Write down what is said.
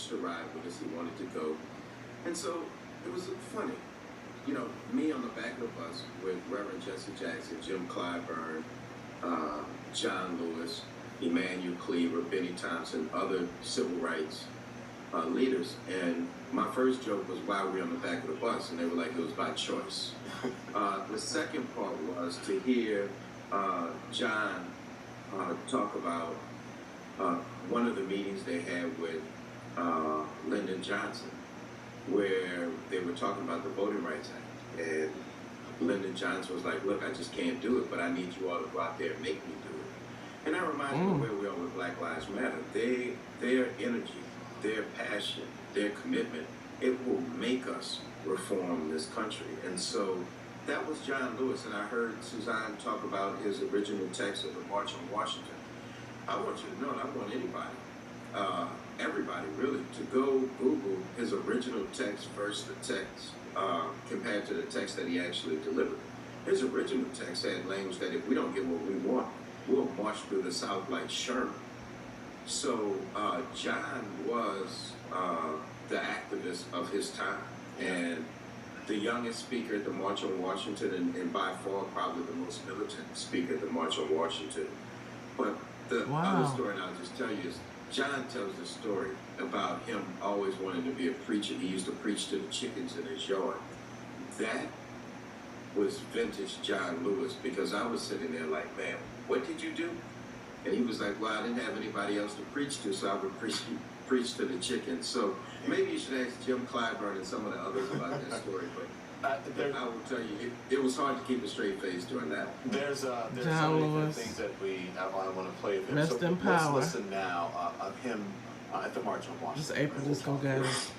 hitched a ride with us. He wanted to go. And so it was funny. Me on the back of the bus with Reverend Jesse Jackson, Jim Clyburn, John Lewis, Emmanuel Cleaver, Benny Thompson, other civil rights leaders. And my first joke was why we're on the back of the bus, and they were like, it was by choice. The second part was to hear John talk about one of the meetings they had with Lyndon Johnson, where they were talking about the Voting Rights Act. And Lyndon Johnson was like, look, I just can't do it, but I need you all to go out there and make me do it. And that reminds me of where we are with Black Lives Matter. Their energy, their passion, their commitment, it will make us reform this country. And so that was John Lewis. And I heard Suzanne talk about his original text of the March on Washington. I want you to know, and I want anybody, everybody really, to go Google his original text versus the text compared to the text that he actually delivered. His original text had language that if we don't get what we want, we'll march through the South like Sherman. So John was the activist of his time, and the youngest speaker at the March on Washington, and by far probably the most militant speaker at the March on Washington. But the other story, and I'll just tell you, is John tells the story about him always wanting to be a preacher. He used to preach to the chickens in his yard. That was vintage John Lewis, because I was sitting there like, man, what did you do? And he was like, well, I didn't have anybody else to preach to, so I would preach to the chickens. So maybe you should ask Jim Clyburn and some of the others about that story. But I will tell you, it was hard to keep a straight face during that. There's so many things that I want to play of him. Rest in power. Let's listen now of him at the March on Washington. This April, let's go, guys.